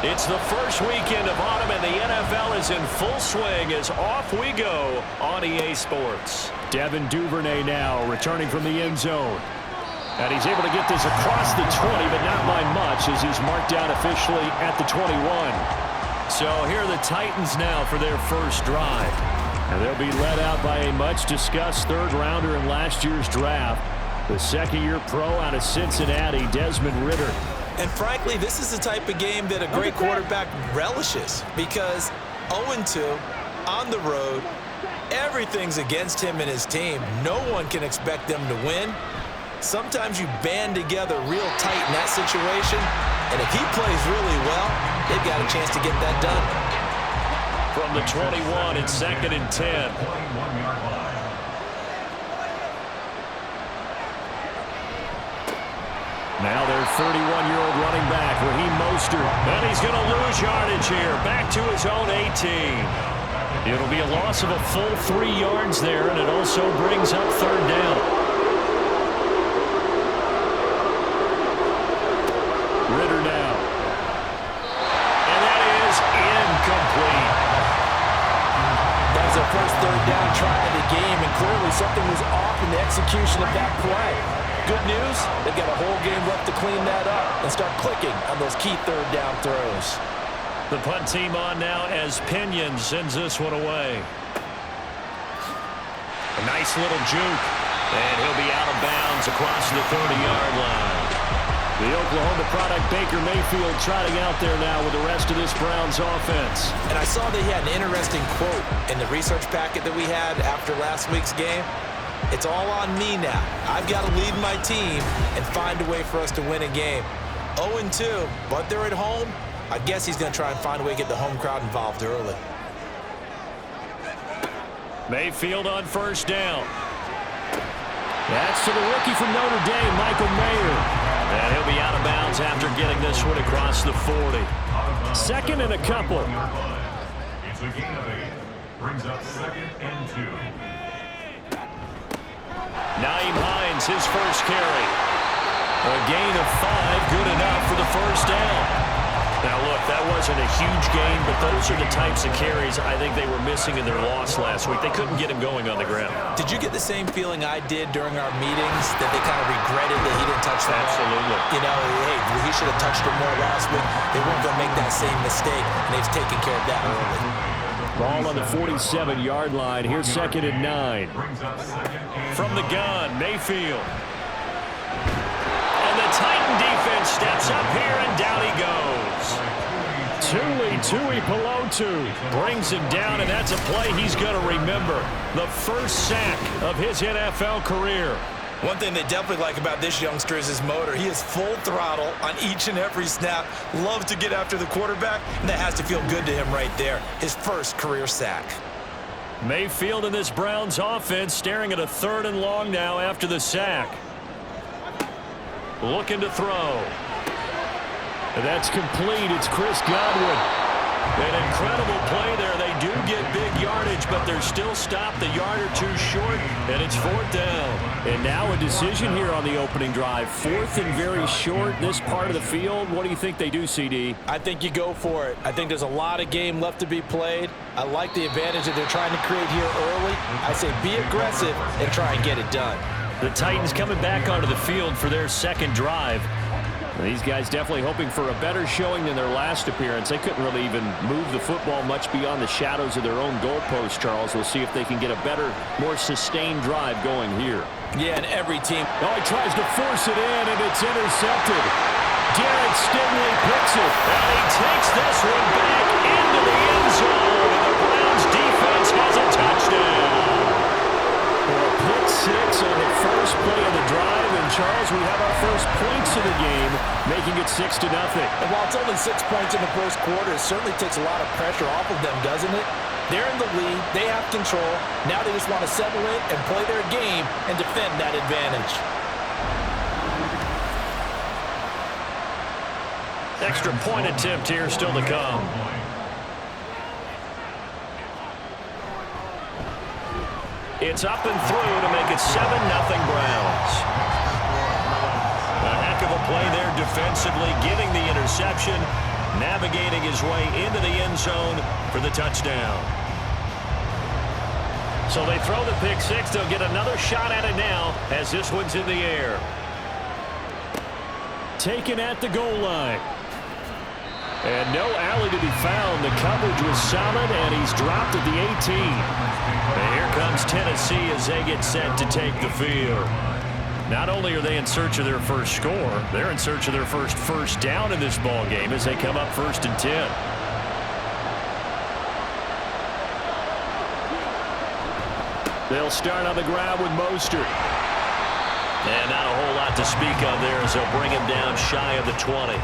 It's the first weekend of autumn, and the NFL is in full swing as off we go on EA Sports. Devin Duvernay now returning from the end zone. And he's able to get this across the 20, but not by much as he's marked down officially at the 21. So here are the Titans now for their first drive. And they'll be led out by a much-discussed third-rounder in last year's draft, the second-year pro out of Cincinnati, Desmond Ridder. And frankly, this is the type of game that a great quarterback relishes because 0-2 on the road, everything's against him and his team. No one can expect them to win. Sometimes you band together real tight in that situation, and if he plays really well, they've got a chance to get that done. From the 21, it's 2nd and 10. Now their 31-year-old running back, Raheem Mostert. And he's going to lose yardage here, back to his own 18. It'll be a loss of a full 3 yards there, and it also brings up third down. Ridder now. And that is incomplete. That was their first third down try of the game, and clearly something was off in the execution of that play. Good news, they've got a whole game left to clean that up and start clicking on those key third down throws. The punt team on now as Pinion sends this one away. A nice little juke, and he'll be out of bounds across the 30-yard line. The Oklahoma product Baker Mayfield trotting out there now with the rest of this Browns offense. And I saw that he had an interesting quote in the research packet that we had after last week's game. It's all on me now. I've got to lead my team and find a way for us to win a game. 0-2, but they're at home. I guess he's going to try and find a way to get the home crowd involved early. Mayfield on first down. That's to the rookie from Notre Dame, Michael Mayer. And he'll be out of bounds after getting this one across the 40. Second and a couple. It's a gain of 8. Brings up 2nd and 2. Nyheim Hines, his first carry. A gain of 5, good enough for the first down. Now, look, that wasn't a huge gain, but those are the types of carries I think they were missing in their loss last week. They couldn't get him going on the ground. Did you get the same feeling I did during our meetings, that they kind of regretted that he didn't touch the ball? Absolutely. You know, hey, he should have touched it more last week. They weren't going to make that same mistake, and they've taken care of that early. Ball on the 47-yard line. Here's 2nd and 9. From the gun, Mayfield. And the Titan defense steps up here, and down he goes. Tui Pelotu brings him down, and that's a play he's going to remember. The first sack of his NFL career. One thing they definitely like about this youngster is his motor. He is full throttle on each and every snap. Loves to get after the quarterback, and that has to feel good to him right there. His first career sack. Mayfield in this Browns offense staring at a 3rd and long now after the sack. Looking to throw. That's complete. It's Chris Godwin. An incredible play there. They do get big yardage, but they're still stopped a yard or two short, and it's 4th down. And now a decision here on the opening drive. 4th and very short, this part of the field. What do you think they do, CD? I think you go for it. I think there's a lot of game left to be played. I like the advantage that they're trying to create here early. I say be aggressive and try and get it done. The Titans coming back onto the field for their second drive. These guys definitely hoping for a better showing than their last appearance. They couldn't really even move the football much beyond the shadows of their own goalpost, Charles. We'll see if they can get a better, more sustained drive going here. Yeah, and every team. Oh, he tries to force it in, and it's intercepted. Derek Stingley picks it. And he takes this one back into the end zone, and the Browns defense has a touchdown. A pick 6 on the first play of the drive, and Charles, we have our first points of the game, making it 6-0. And while it's only 6 points in the first quarter, it certainly takes a lot of pressure off of them, doesn't it? They're in the lead. They have control. Now they just want to settle in and play their game and defend that advantage. Extra point attempt here still to come. It's up and through to make it 7-0 Browns. A heck of a play there defensively, getting the interception. navigating his way into the end zone for the touchdown. So they throw the pick six. They'll get another shot at it now as this one's in the air. Taken at the goal line. And no alley to be found. The coverage was solid, and he's dropped at the 18. And here comes Tennessee as they get set to take the field. Not only are they in search of their first score, they're in search of their first down in this ball game as they come up 1st and 10. They'll start on the ground with Mostert. And not a whole lot to speak of there as they'll bring him down shy of the 20.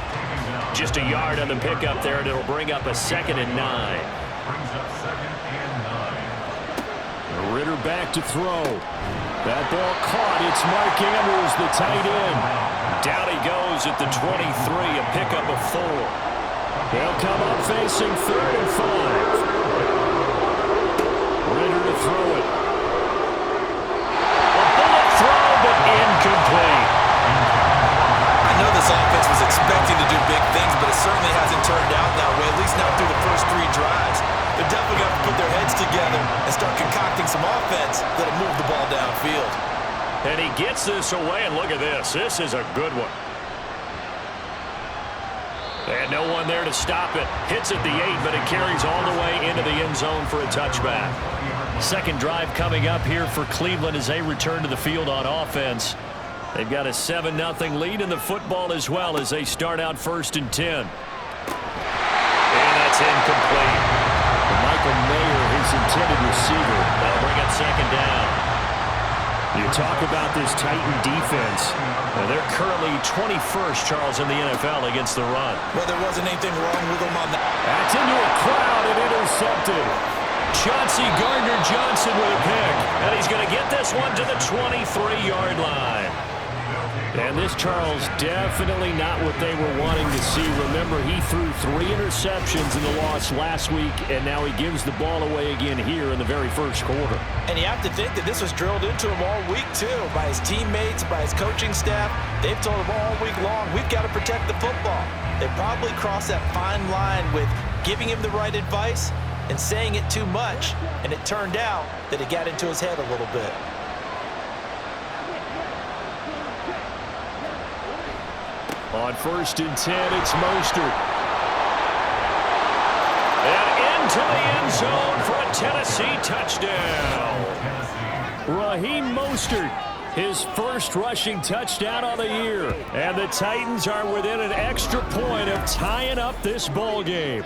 Just a yard on the pickup there, and it'll bring up a 2nd and 9. Brings up 2nd and 9. Ritter back to throw. That ball caught. It's Mark Andrews, the tight end. Down he goes at the 23, a pickup of 4. They'll come up facing 3rd and 5. Ritter to throw it. A bullet throw, but incomplete. I know this offense was expecting to do big things, but it certainly hasn't turned out that way, at least not through the first 3 drives. They're definitely going to put their heads together and start concocting some offense that'll move the ball downfield. And he gets this away, and look at this. This is a good one. And no one there to stop it. Hits at the 8, but it carries all the way into the end zone for a touchback. Second drive coming up here for Cleveland as they return to the field on offense. They've got a 7-0 lead in the football as well as they start out 1st and 10. And that's incomplete. Michael Mayer, his intended receiver. That'll bring up 2nd down. You talk about this Titan defense. They're currently 21st, Charles, in the NFL against the run. Well, there wasn't anything wrong with them on that. That's into a crowd and intercepted. Chauncey Gardner-Johnson with a pick. And he's going to get this one to the 23-yard line. And this, Charles, definitely not what they were wanting to see. Remember, he threw 3 interceptions in the loss last week, and now he gives the ball away again here in the very first quarter. And you have to think that this was drilled into him all week, too, by his teammates, by his coaching staff. They've told him all week long, we've got to protect the football. They probably crossed that fine line with giving him the right advice and saying it too much, and it turned out that it got into his head a little bit. On 1st and 10, it's Mostert. And into the end zone for a Tennessee touchdown. Raheem Mostert, his first rushing touchdown of the year. And the Titans are within an extra point of tying up this ball game.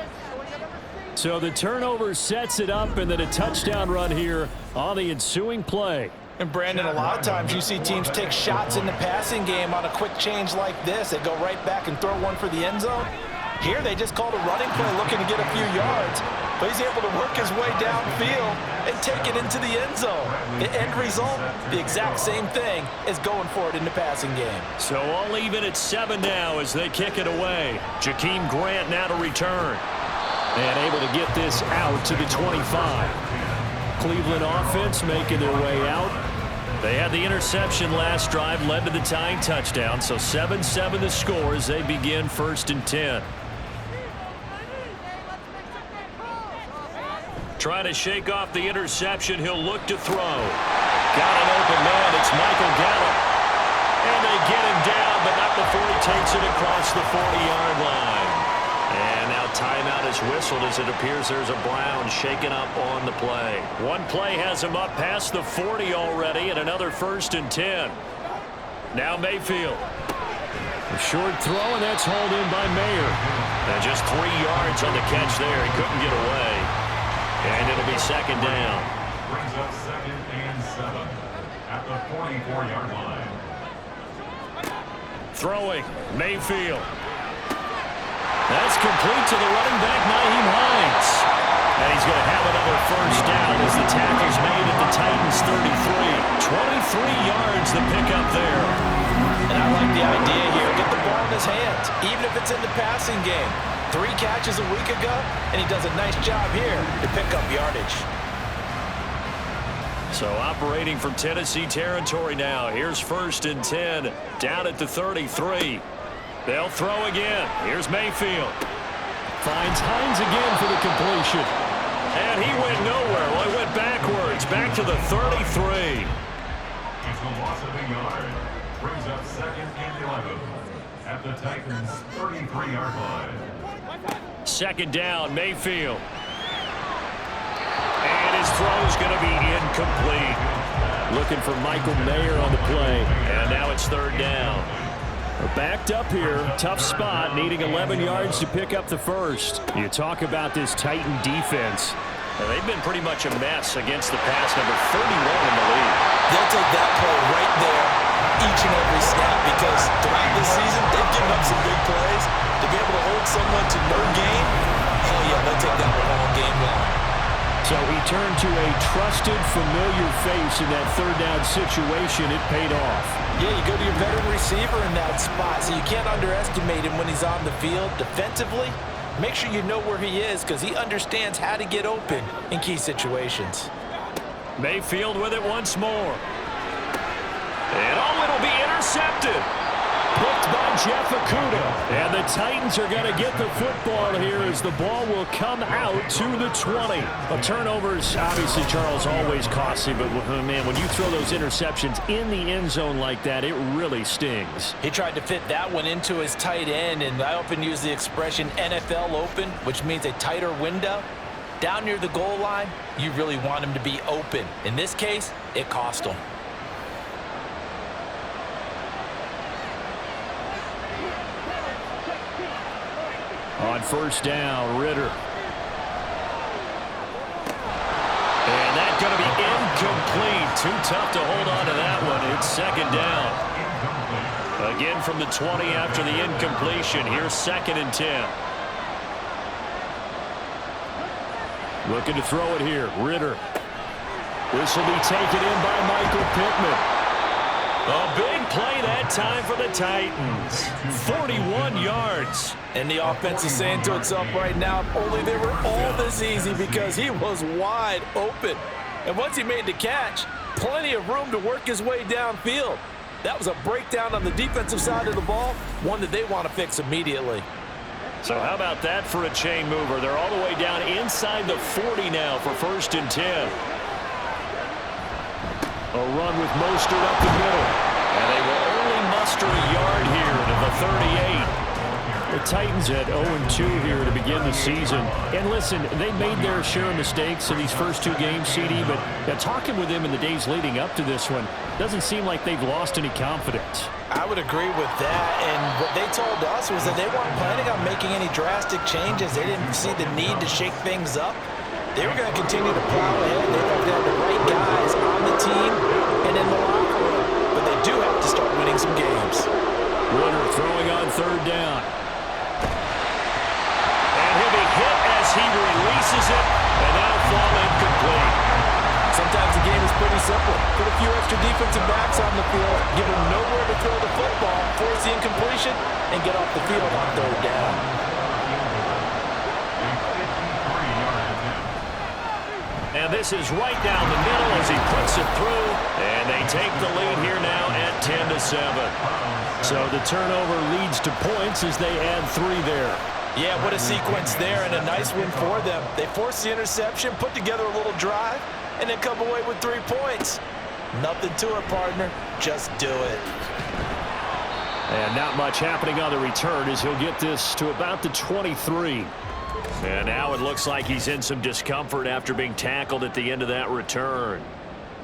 So the turnover sets it up, and then a touchdown run here on the ensuing play. And Brandon, a lot of times you see teams take shots in the passing game on a quick change like this. They go right back and throw one for the end zone. Here they just called a running play looking to get a few yards. But he's able to work his way downfield and take it into the end zone. The end result, the exact same thing as going for it in the passing game. So all even at 7 now as they kick it away. Jakeem Grant now to return. And able to get this out to the 25. Cleveland offense making their way out. They had the interception last drive, led to the tying touchdown. So 7-7 the score as they begin 1st and 10. Trying to shake off the interception. He'll look to throw. Got an open man. It's Michael Gallup. And they get him down, but not before he takes it across the 40-yard line. And now timeout is whistled as it appears there's a Brown shaken up on the play. One play has him up past the 40 already, and another 1st and 10. Now Mayfield. A short throw, and that's hauled in by Mayer. And just 3 yards on the catch there. He couldn't get away. And it'll be 2nd down. Brings up 2nd and 7 at the 44-yard line. Throwing, Mayfield. That's complete to the running back, Nyheim Hines. And he's going to have another 1st down as the tackle's made at the Titans 33. 23 yards the pickup there. And I like the idea here. Get the ball in his hands, even if it's in the passing game. 3 catches a week ago, and he does a nice job here to pick up yardage. So operating from Tennessee territory now. Here's 1st and 10 down at the 33. They'll throw again. Here's Mayfield. Finds Hines again for the completion. And he went nowhere. Well, he went backwards, back to the 33. It's a loss of a yard. Brings up 2nd and 11 at the Titans' 33-yard line. 2nd down, Mayfield. And his throw is going to be incomplete. Looking for Michael Mayer on the play. And now it's 3rd down. We're backed up here. Tough spot, needing 11 yards to pick up the first. You talk about this Titan defense. Now, they've been pretty much a mess against the pass, number 31 in the league. They'll take that play right there each and every snap because throughout this season, they've given up some big plays. To be able to hold someone to no gain, hell yeah, they'll take that one all game long. So he turned to a trusted, familiar face in that 3rd down situation. It paid off. Yeah, you go to your veteran receiver in that spot, so you can't underestimate him when he's on the field. Defensively, make sure you know where he is because he understands how to get open in key situations. Mayfield with it once more. And it'll be intercepted. Picked by Jeff Okudah. And the Titans are going to get the football here as the ball will come out to the 20. Turnovers, obviously, Charles, always costly. But, man, when you throw those interceptions in the end zone like that, it really stings. He tried to fit that one into his tight end, and I often use the expression NFL open, which means a tighter window. Down near the goal line, you really want him to be open. In this case, it cost him. On 1st down, Ritter. And that's going to be incomplete. Too tough to hold on to that one. It's 2nd down. Again from the 20 after the incompletion. Here's 2nd and 10. Looking to throw it here. Ritter. This will be taken in by Michael Pittman. A big play that time for the Titans. 41 yards. And the offense is saying to itself right now, only they were all this easy because he was wide open. And once he made the catch, plenty of room to work his way downfield. That was a breakdown on the defensive side of the ball, one that they want to fix immediately. So how about that for a chain mover? They're all the way down inside the 40 now for 1st and 10. A run with Mostert up the middle. And they will only muster a yard here to the 38. The Titans at 0-2 here to begin the season. And listen, they made their share of mistakes in these first 2 games, CD, but talking with them in the days leading up to this one, doesn't seem like they've lost any confidence. I would agree with that, and what they told us was that they weren't planning on making any drastic changes. They didn't see the need to shake things up. They were going to continue to plow ahead. They have to have the right guys on the team and in the locker room, but they do have to start winning some games. Ritter throwing on 3rd down. He'll be hit as he releases it, and that'll fall incomplete. Sometimes the game is pretty simple. Put a few extra defensive backs on the field, give them nowhere to throw the football, force the incompletion, and get off the field on 3rd down. And this is right down the middle as he puts it through, and they take the lead here now at 10-7. So the turnover leads to points as they add 3 there. Yeah, what a sequence there, and a nice win for them. They forced the interception, put together a little drive, and then come away with 3 points. Nothing to it, partner. Just do it. And not much happening on the return as he'll get this to about the 23. And now it looks like he's in some discomfort after being tackled at the end of that return.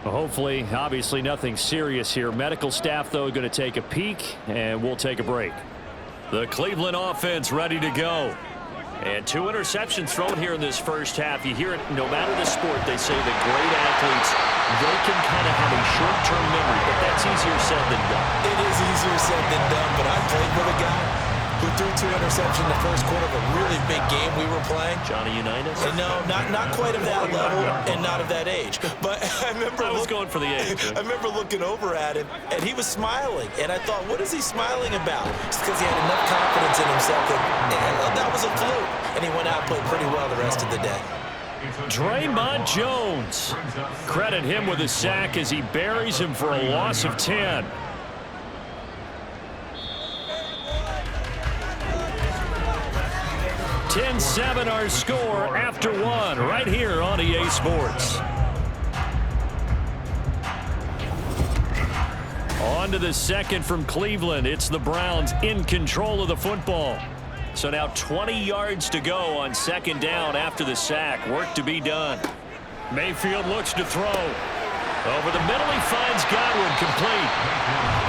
Well, hopefully, obviously nothing serious here. Medical staff, though, going to take a peek, and we'll take a break. The Cleveland offense ready to go. And 2 interceptions thrown here in this first half. You hear it no matter the sport. They say that great athletes, they can kind of have a short-term memory, but that's easier said than done. It is easier said than done, but I played with a guy who threw 2 interceptions in the first quarter of a really big game we were playing. Johnny Unitas? And no, not quite of that level and not of that age. But I remember I was going for the age. I remember looking over at him, and he was smiling. And I thought, what is he smiling about? It's because he had enough confidence in himself that was a fluke. And he went out and played pretty well the rest of the day. Draymond Jones. Credit him with a sack as he buries him for a loss of 10. 10-7 our score after one right here on EA Sports. On to the second from Cleveland. It's the Browns in control of the football. So now 20 yards to go on second down after the sack. Work to be done. Mayfield looks to throw. Over the middle, he finds Godwin, complete.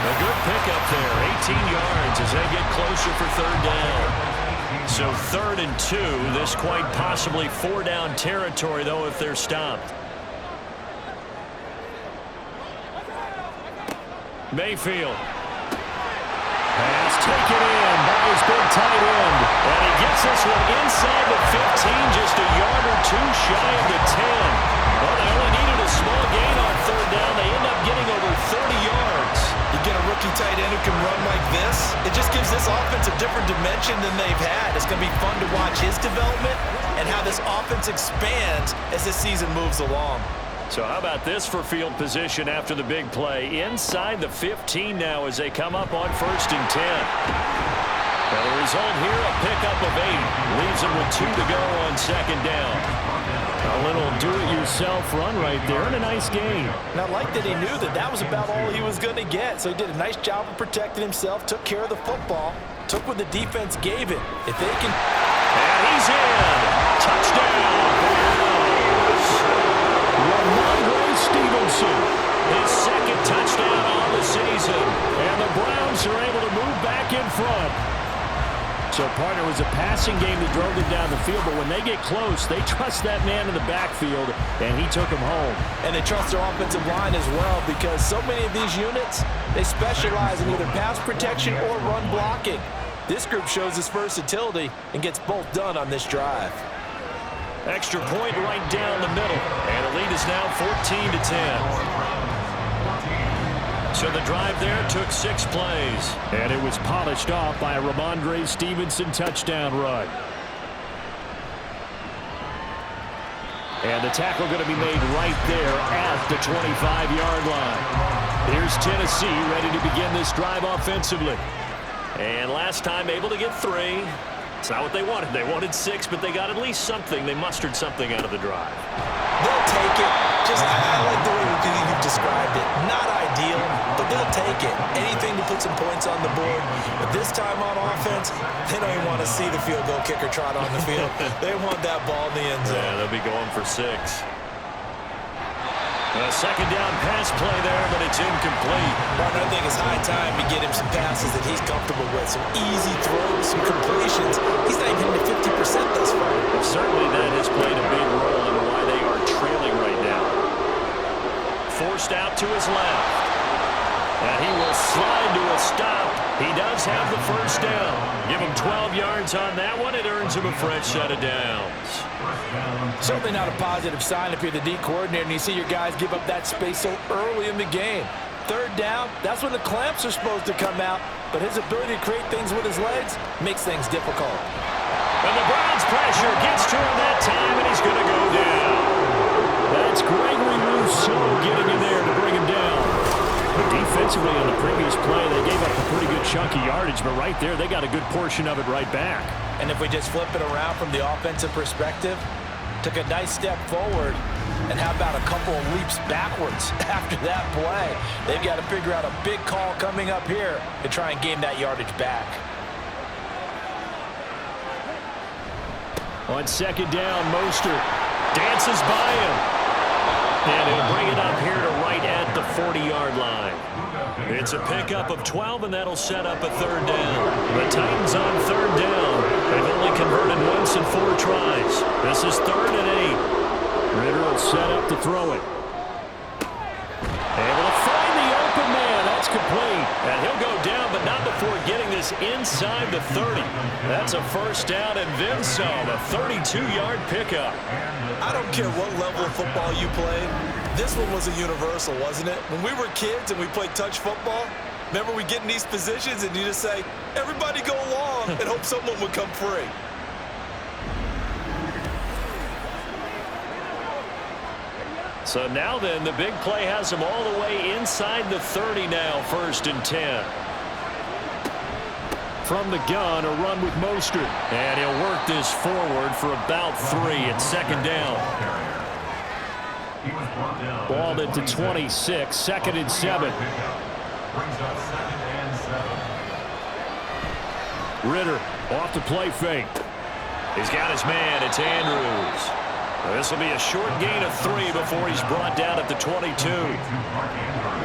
A good pickup there, 18 yards as they get closer for third down. So 3rd and 2. This quite possibly 4-down territory, though, if they're stopped. Mayfield. Pass taken in by his big tight end. And he gets this one inside the 15, just a yard or two shy of the 10. Well, they only needed a small gain on third down. They end up getting over 30 yards. You get a rookie tight end who can run like this, it just gives this offense a different dimension than they've had. It's going to be fun to watch his development and how this offense expands as this season moves along. So how about this for field position after the big play? Inside the 15 now as they come up on 1st and 10. Now the result here, a pickup of 8. Leaves them with 2 to go on second down. A little do-it-yourself run right there and a nice gain. And I like that he knew that that was about all he was going to get. So he did a nice job of protecting himself, took care of the football, took what the defense gave it. If they can... And he's in. Touchdown. Ramondre Stevenson, his 2nd touchdown on the season. And the Browns are able to move back in front. So, partner, was a passing game that drove them down the field, but when they get close, they trust that man in the backfield, and he took them home. And they trust their offensive line as well, because so many of these units, they specialize in either pass protection or run blocking. This group shows its versatility and gets both done on this drive. Extra point right down the middle, and the lead is now 14-10. So the drive there took 6 plays. And it was polished off by a Ramondre Stevenson touchdown run. And the tackle going to be made right there at the 25-yard line. Here's Tennessee ready to begin this drive offensively. And last time able to get 3. It's not what they wanted. They wanted 6, but they got at least something. They mustered something out of the drive. They'll take it. I like the way you've described it. Not ideal, but they'll take it. Anything to put some points on the board. But this time on offense, they don't even want to see the field goal kicker trot on the field. They want that ball in the end zone. Yeah, they'll be going for 6. A second down pass play there, but it's incomplete. Partner, I think it's high time to get him some passes that he's comfortable with. Some easy throws, some completions. He's not even hitting 50% thus far. Well, certainly that has played a big role in why they are trailing right now. Forced out to his left. And he will slide to a stop. He does have the first down. Give him 12 yards on that one. It earns him a fresh set of downs. Certainly not a positive sign if you're the D coordinator and you see your guys give up that space so early in the game. Third down, that's when the clamps are supposed to come out, but his ability to create things with his legs makes things difficult. And the Browns pressure gets to him that time, and he's going to go down. That's Gregory Rousseau getting in there to bring him down. Defensively on the previous play, they gave up a pretty good chunk of yardage, but right there, they got a good portion of it right back. And if we just flip it around from the offensive perspective, took a nice step forward, and how about a couple of leaps backwards after that play? They've got to figure out a big call coming up here to try and gain that yardage back. On second down, Mostert dances by him. And he'll bring it up here to right at the 40-yard line. It's a pickup of 12, and that'll set up a third down. The Titans on third down. They've only converted once in 4 tries. This is 3rd and 8. Ritter will set up to throw it. Able to find the open man. That's complete. And he'll go down, but not before getting this inside the 30. That's a first down, and then some. A 32-yard pickup. I don't care what level of football you play. This one was a universal, wasn't it? When we were kids and we played touch football, remember we get in these positions and you just say, everybody go along, and hope someone would come free. So now then, the big play has them all the way inside the 30 now, 1st and 10. from the gun, a run with Mostert. And he'll work this forward for about 3. It's second down. Balled it to 26, 2nd and 7. Ritter off the play fake. He's got his man. It's Andrews. This will be a short gain of 3 before he's brought down at the 22.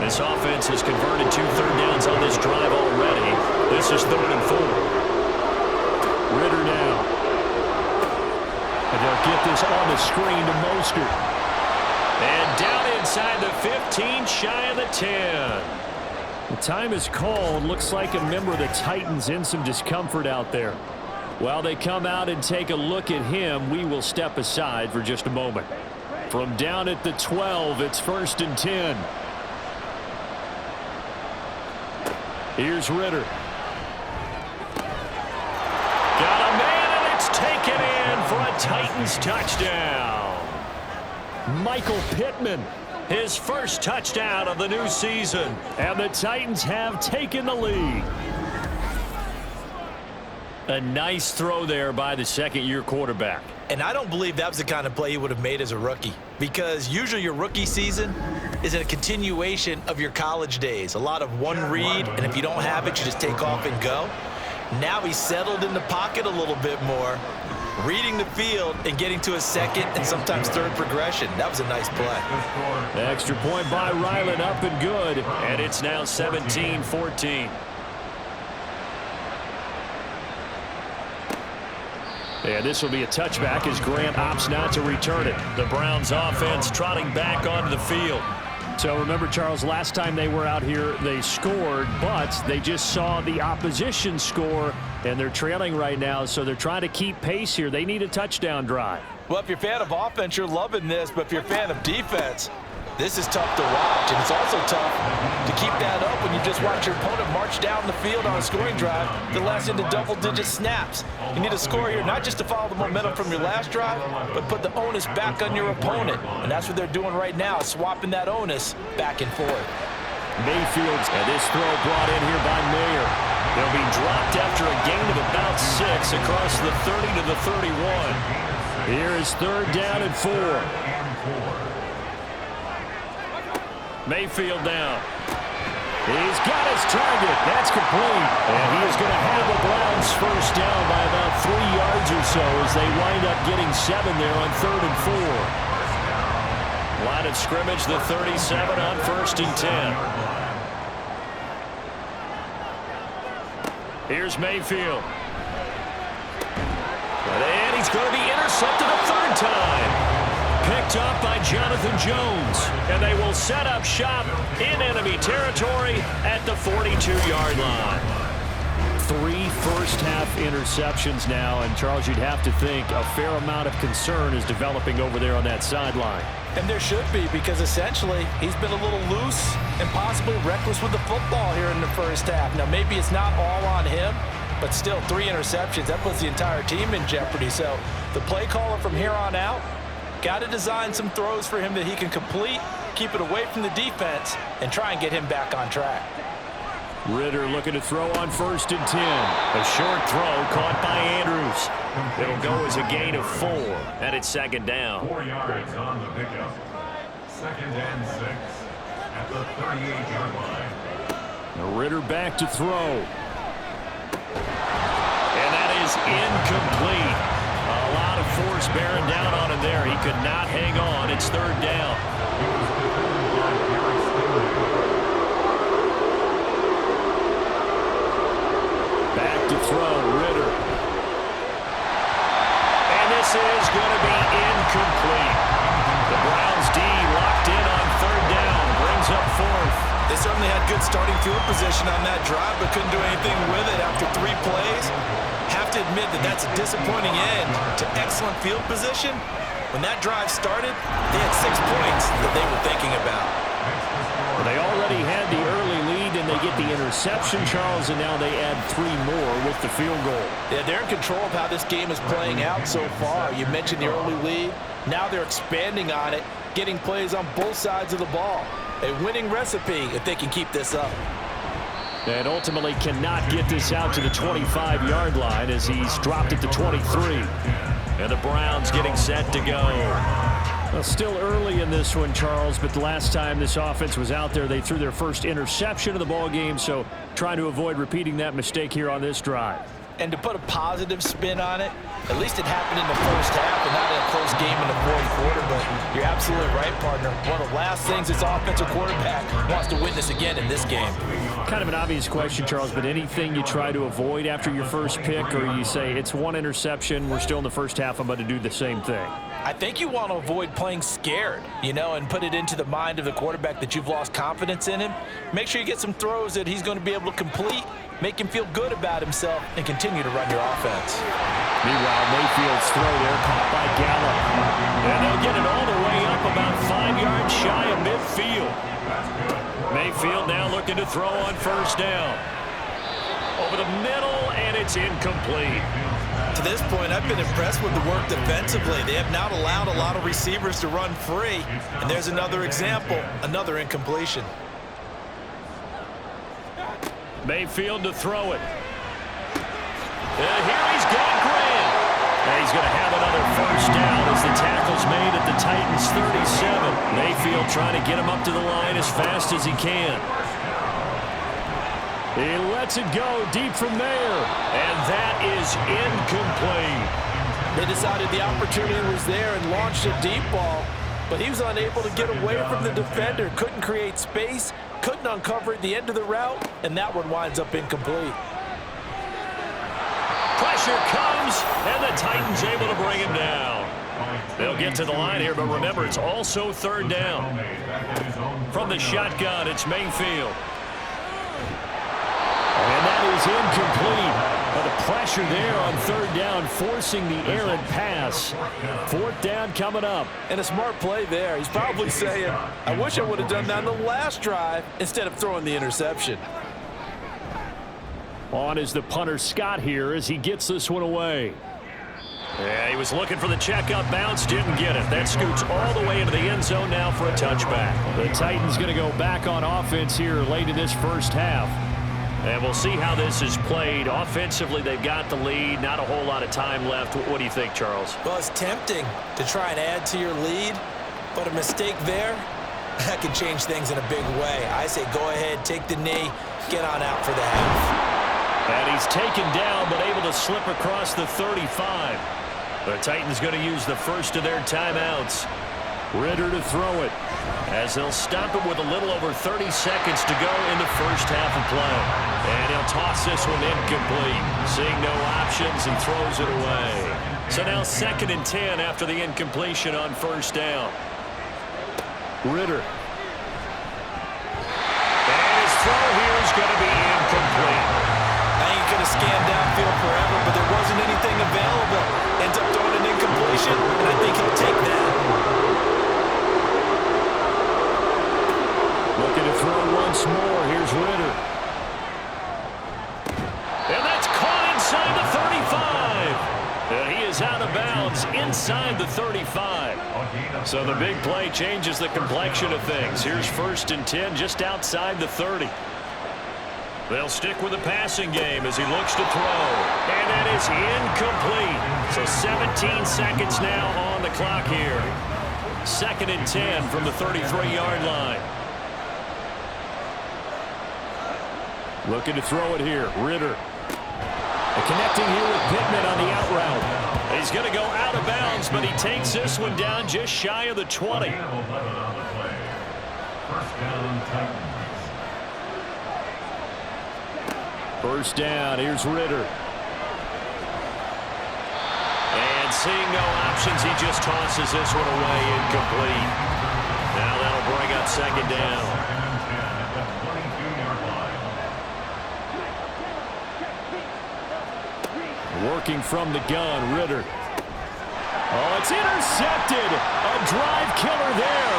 This offense has converted 2 third downs on this drive already. This is 3rd and 4. Ritter now. And they'll get this on the screen to Mostert. And down inside the 15, shy of the 10. The time is called. Looks like a member of the Titans in some discomfort out there. While they come out and take a look at him, we will step aside for just a moment. From down at the 12, it's 1st and 10. Here's Ritter. Got a man, and it's taken in for a Titans touchdown. Michael Pittman. His first touchdown of the new season. And the Titans have taken the lead. A nice throw there by the second-year quarterback. And I don't believe that was the kind of play he would have made as a rookie, because usually your rookie season is a continuation of your college days. A lot of one read, and if you don't have it, you just take off and go. Now he's settled in the pocket a little bit more, reading the field and getting to a second and sometimes third progression. That was a nice play. The extra point by Ryland up and good. And it's now 17-14. And this will be a touchback as Grant opts not to return it. The Browns offense trotting back onto the field. So remember, Charles, last time they were out here, they scored, but they just saw the opposition score, and they're trailing right now, so they're trying to keep pace here. They need a touchdown drive. Well, if you're a fan of offense, you're loving this, but if you're a fan of defense, this is tough to watch, and it's also tough to keep that up when you just watch your opponent march down the field on a scoring drive that lasts into double-digit snaps. You need a score here, not just to follow the momentum from your last drive, but put the onus back on your opponent, and that's what they're doing right now, swapping that onus back and forth. Mayfield's, and this throw brought in here by Mayer. They'll be dropped after a gain of about 6 across the 30 to the 31. Here is 3rd down and 4. Mayfield down. He's got his target. That's complete. And he is going to have the Browns first down by about 3 yards or so as they wind up getting 7 there on 3rd and 4. Line of scrimmage, the 37 on 1st and 10. Here's Mayfield. And he's going to be intercepted a 3rd time. Picked up by Jonathan Jones. And they will set up shop in enemy territory at the 42-yard line. 3 first-half interceptions now. And, Charles, you'd have to think a fair amount of concern is developing over there on that sideline. And there should be, because essentially he's been a little loose and possibly reckless with the football here in the first half. Now, maybe it's not all on him, but still 3 interceptions. That puts the entire team in jeopardy. So the play caller from here on out got to design some throws for him that he can complete, keep it away from the defense, and try and get him back on track. Ritter looking to throw on 1st and 10. A short throw caught by Andrews. It'll go as a gain of 4, and it's 2nd down. 4 yards on the pickup. 2nd and 6 at the 38-yard line. Ritter back to throw. And that is incomplete. A lot of force bearing down on him there. He could not hang on. It's 3rd down. Back to throw, Ritter. And this is going to be incomplete. The Browns D locked in on 3rd down. Brings up 4th. They certainly had good starting field position on that drive, but couldn't do anything with it after 3 plays. Have to admit that that's a disappointing end to excellent field position. When that drive started, they had 6 points that they were thinking about. Well, they already had the early lead, and they get the interception, Charles, and now they add 3 more with the field goal. Yeah, they're in control of how this game is playing out so far. You mentioned the early lead. Now they're expanding on it, getting plays on both sides of the ball. A winning recipe if they can keep this up. And ultimately cannot get this out to the 25-yard line as he's dropped at the 23. And the Browns getting set to go. Well, still early in this one, Charles, but the last time this offense was out there, they threw their first interception of the ball game, so trying to avoid repeating that mistake here on this drive. And to put a positive spin on it, at least it happened in the first half and not in a close game in the fourth quarter. But you're absolutely right, partner. One of the last things this offensive quarterback wants to witness again in this game. Kind of an obvious question, Charles, but anything you try to avoid after your first pick, or you say it's one interception, we're still in the first half, I'm going to do the same thing? I think you want to avoid playing scared, and put it into the mind of the quarterback that you've lost confidence in him. Make sure you get some throws that he's going to be able to complete, make him feel good about himself, and continue to run your offense. Meanwhile, Mayfield's throw there caught by Gallup. And they'll get it all the way up about 5 yards shy of midfield. Mayfield now looking to throw on first down. Over the middle, and it's incomplete. To this point, I've been impressed with the work defensively. They have not allowed a lot of receivers to run free. And there's another example, another incompletion. Mayfield to throw it. And here he's got Grant. And he's going to have another first down as the tackle's made at the Titans' 37. Mayfield trying to get him up to the line as fast as he can. He lets it go deep from there. And that is incomplete. They decided the opportunity was there and launched a deep ball, but he was unable to get away from the defender. Couldn't create space, couldn't uncover at the end of the route, and that one winds up incomplete. Pressure comes, and the Titans able to bring him down. They'll get to the line here, but remember, it's also third down. From the shotgun, it's Mayfield. And that is incomplete. But the pressure there on third down, forcing the errant pass. Fourth down coming up. And a smart play there. He's probably saying, I wish I would have done that on the last drive instead of throwing the interception. On is the punter Scott here as he gets this one away. Yeah, he was looking for the checkup bounce, didn't get it. That scoots all the way into the end zone now for a touchback. The Titans going to go back on offense here late in this first half. And we'll see how this is played. Offensively, they've got the lead. Not a whole lot of time left. What do you think, Charles? Well, it's tempting to try and add to your lead, but a mistake there, that can change things in a big way. I say go ahead, take the knee, get on out for the half. And he's taken down, but able to slip across the 35. The Titans going to use the first of their timeouts. Ritter to throw it. As they'll stop it with a little over 30 seconds to go in the first half of play. And he'll toss this one incomplete. Seeing no options and throws it away. So now 2nd and 10 after the incompletion on first down. Ritter. And his throw here is going to be incomplete. I ain't going to scan downfield forever, but there wasn't anything available. Ends up throwing an incompletion, and I think he'll take that. Looking to throw once more. Here's Ritter. And that's caught inside the 35. And he is out of bounds inside the 35. So the big play changes the complexion of things. Here's 1st and 10 just outside the 30. They'll stick with the passing game as he looks to throw. And that is incomplete. So 17 seconds now on the clock here. 2nd and 10 from the 33-yard line. Looking to throw it here. Ritter. Connecting here with Pittman on the out route. He's going to go out of bounds, but he takes this one down just shy of the 20. First down, Titans. First down. Here's Ritter. And seeing no options, he just tosses this one away incomplete. Now that'll bring up 2nd down. Working from the gun, Ritter. Oh, it's intercepted. A drive killer there.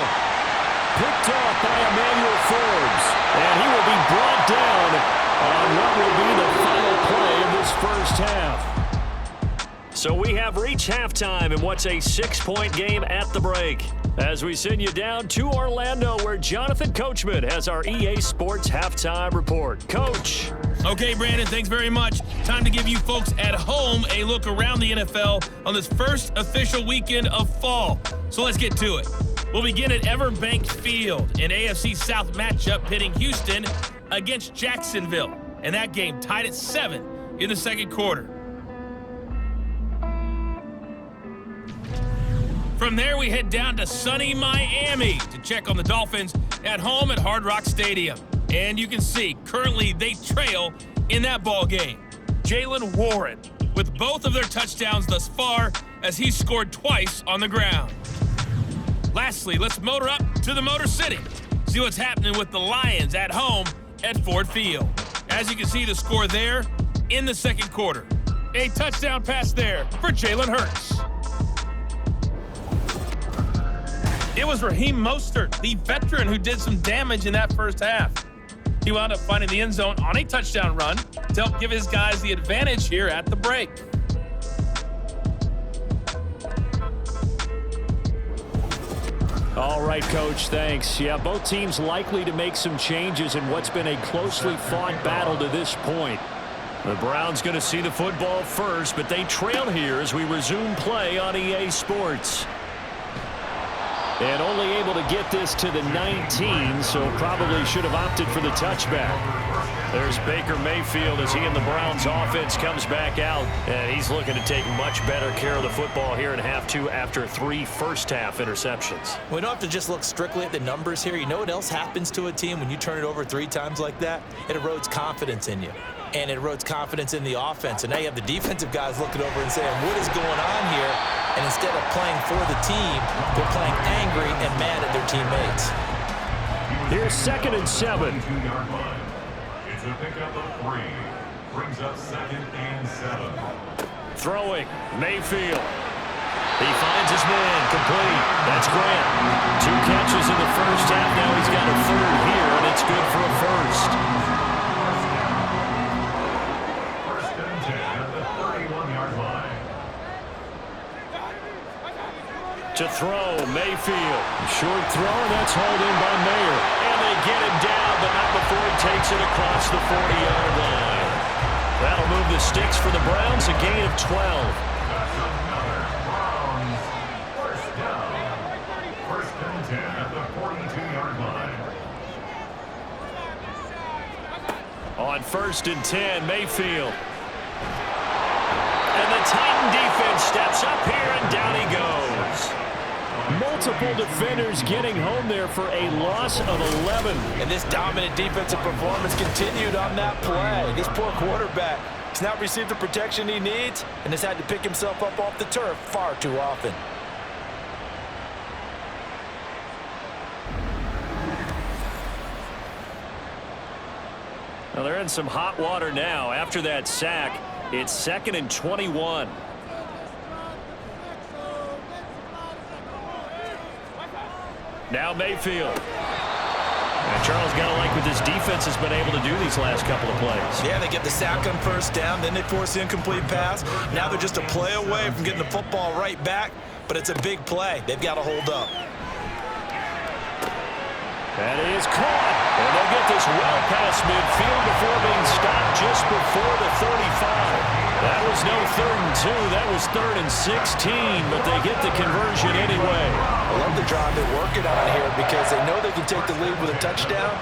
Picked off by Emmanuel Forbes. And he will be brought down on what will be the final play of this first half. So we have reached halftime in what's a 6-point game at the break. As we send you down to Orlando, where Jonathan Coachman has our EA Sports Halftime Report. Coach. Okay, Brandon, thanks very much. Time to give you folks at home a look around the NFL on this first official weekend of fall. So let's get to it. We'll begin at Everbank Field, an AFC South matchup pitting Houston against Jacksonville. And that game tied at 7 in the second quarter. From there, we head down to sunny Miami to check on the Dolphins at home at Hard Rock Stadium. And you can see, currently they trail in that ball game. Jaylen Warren with both of their touchdowns thus far as he scored twice on the ground. Lastly, let's motor up to the Motor City. See what's happening with the Lions at home at Ford Field. As you can see, the score there in the second quarter. A touchdown pass there for Jalen Hurts. It was Raheem Mostert, the veteran, who did some damage in that first half. He wound up finding the end zone on a touchdown run to help give his guys the advantage here at the break. All right, Coach, thanks. Yeah, both teams likely to make some changes in what's been a closely fought battle to this point. The Browns going to see the football first, but they trail here as we resume play on EA Sports. And only able to get this to the 19, so probably should have opted for the touchback. There's Baker Mayfield as he and the Browns offense comes back out. And he's looking to take much better care of the football here in half two after 3 first-half interceptions. We don't have to just look strictly at the numbers here. You know what else happens to a team when you turn it over 3 times like that? It erodes confidence in you. And it erodes confidence in the offense. And now you have the defensive guys looking over and saying, what is going on here? And instead of playing for the team, they're playing angry and mad at their teammates. Here's 2nd and 7. It's a pickup of 3. Brings up 2nd and 7. Throwing, Mayfield. He finds his man, complete. That's Grant. 2 catches in the first half. Now he's got a third here, and it's good for a first. First and 10 at the 31-yard line. To throw, Mayfield. Short throw, that's hauled in by Mayer. And they get him down, but not before he takes it across the 40-yard line. That'll move the sticks for the Browns, a gain of 12. That's another Browns first down. First and 10 at the 42-yard line. On 1st and 10, Mayfield. And the Titan defense steps up here, and down he goes. Multiple defenders getting home there for a loss of 11. And this dominant defensive performance continued on that play. This poor quarterback has not received the protection he needs and has had to pick himself up off the turf far too often. Well, they're in some hot water now. After that sack, it's 2nd and 21. Now Mayfield. And Charles got to like what this defense has been able to do these last couple of plays. Yeah, they get the sack on first down, then they force the incomplete pass. Now they're just a play away from getting the football right back, but it's a big play. They've got to hold up. That is caught. And they'll get this well past midfield before being stopped just before the 35. That was no 3rd and 2. That was 3rd and 16, but they get the conversion anyway. I love the drive they're working on here because they know they can take the lead with a touchdown.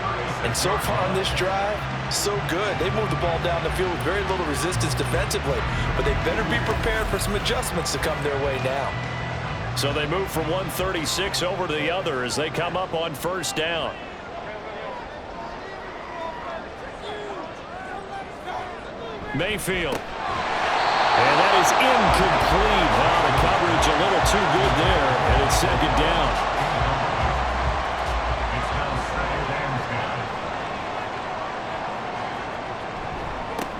And so far on this drive, so good. They moved the ball down the field with very little resistance defensively, but they better be prepared for some adjustments to come their way now. So they move from 136 over to the other as they come up on 1st down. Mayfield. And that is incomplete. Wow, the coverage a little too good there, and it's 2nd down. It's now 2nd and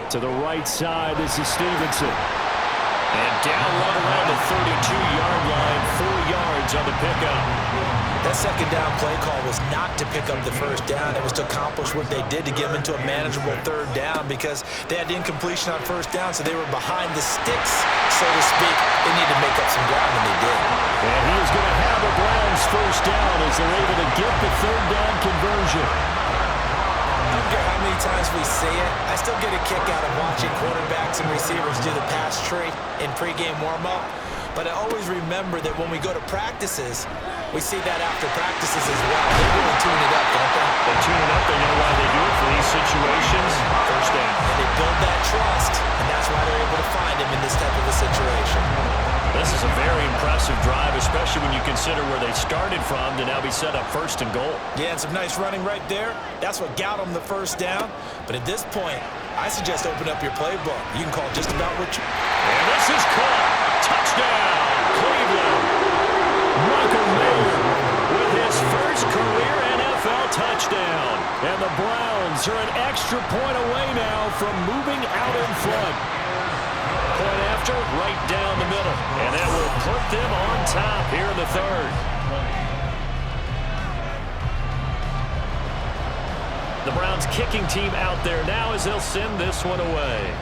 10. To the right side, this is Stevenson. And down right around the 32-yard line, 4 yards on the pickup. That second down play call was not to pick up the first down. It was to accomplish what they did to get them into a manageable third down because they had incompletion on first down, so they were behind the sticks, so to speak. They needed to make up some ground, and they did. And he is going to have the Browns first down as they're able to get the third down conversion. I don't care how many times we see it. I still get a kick out of watching quarterbacks and receivers do the pass tree in pregame warm-up. But I always remember that when we go to practices, we see that after practices as well. They really tune it up, don't they? They tune it up. They know why they do it for these situations. First down. And they build that trust, and that's why they're able to find him in this type of a situation. This is a very impressive drive, especially when you consider where they started from to now be set up first and goal. Yeah, and some nice running right there. That's what got them the first down. But at this point, I suggest open up your playbook. You can call just about what you... And this is caught. Touchdown, Cleveland. Michael Mayer with his first career NFL touchdown. And the Browns are an extra point away now from moving out in front. Point after, right down the middle. And that will put them on top here in the third. The Browns kicking team out there now as they'll send this one away.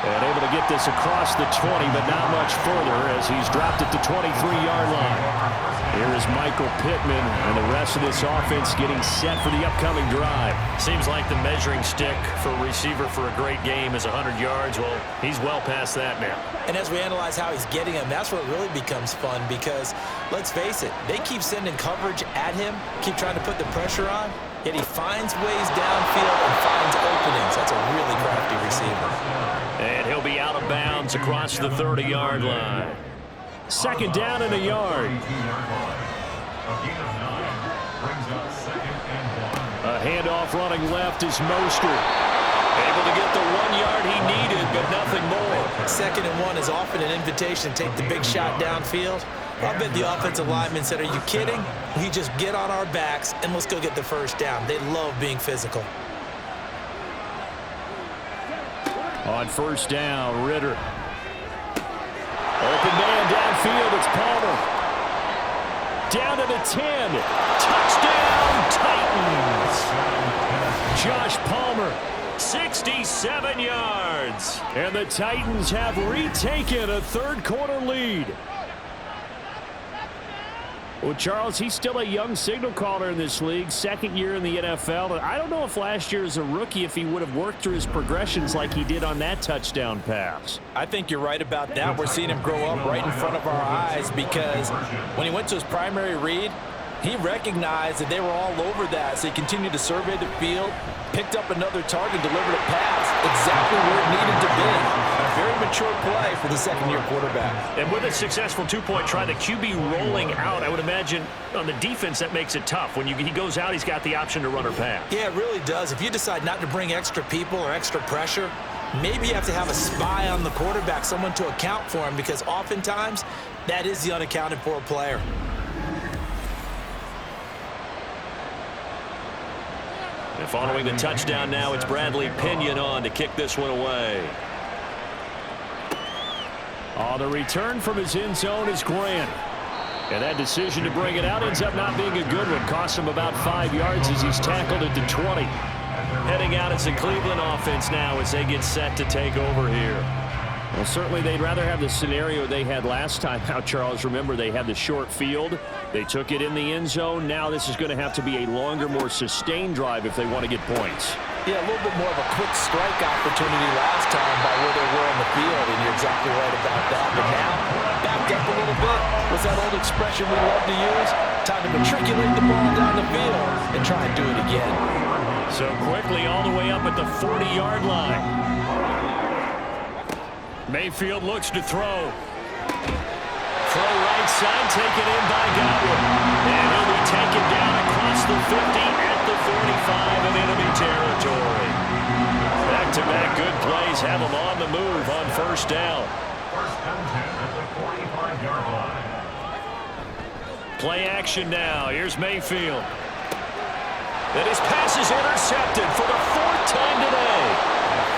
And able to get this across the 20, but not much further as he's dropped at the 23-yard line. Here is Michael Pittman and the rest of this offense getting set for the upcoming drive. Seems like the measuring stick for a receiver for a great game is 100 yards. Well, he's well past that now. And as we analyze how he's getting them, that's what really becomes fun because, let's face it, they keep sending coverage at him, keep trying to put the pressure on, yet he finds ways downfield and finds openings. That's a really crafty receiver. And he'll be out of bounds across the 30-yard line. Second down and a yard. A handoff running left is Mostert. Able to get the 1 yard he needed, but nothing more. Second and 1 is often an invitation to take the big shot downfield. I bet the offensive lineman said, are you kidding? We just get on our backs and let's go get the first down. They love being physical. On first down, Ritter. Open man downfield, it's Palmer. Down to the 10. Touchdown, Titans. Josh Palmer. 67 yards. And the Titans have retaken a third-quarter lead. Well, Charles, he's still a young signal caller in this league, second year in the NFL. I don't know if last year as a rookie, if he would have worked through his progressions like he did on that touchdown pass. I think you're right about that. We're seeing him grow up right in front of our eyes because when he went to his primary read, he recognized that they were all over that, so he continued to survey the field, picked up another target, delivered a pass exactly where it needed to be. A very mature play for the second-year quarterback. And with a successful two-point try, the QB rolling out, I would imagine on the defense that makes it tough. When he goes out, he's got the option to run or pass. Yeah, it really does. If you decide not to bring extra people or extra pressure, maybe you have to have a spy on the quarterback, someone to account for him, because oftentimes that is the unaccounted for player. And following the touchdown now, it's Bradley Pinion on to kick this one away. The return from his end zone is Grant. And that decision to bring it out ends up not being a good one. Costs him about 5 yards as he's tackled at the 20. Heading out, it's the Cleveland offense now as they get set to take over here. Well, certainly they'd rather have the scenario they had last time out, Charles. Remember, they had the short field. They took it in the end zone. Now this is going to have to be a longer, more sustained drive if they want to get points. Yeah, a little bit more of a quick strike opportunity last time by where they were on the field, and you're exactly right about that. But now, backed up a little bit. What's that old expression we love to use? Time to matriculate the ball down the field and try and do it again. So quickly all the way up at the 40-yard line. Mayfield looks to throw. Throw right side, taken in by Godwin. And he'll be taken down across the 50 at the 45 of enemy territory. Back-to-back good plays have him on the move on first down. First and 10 at the 45-yard line. Play action now. Here's Mayfield. And his pass is intercepted for the fourth time today.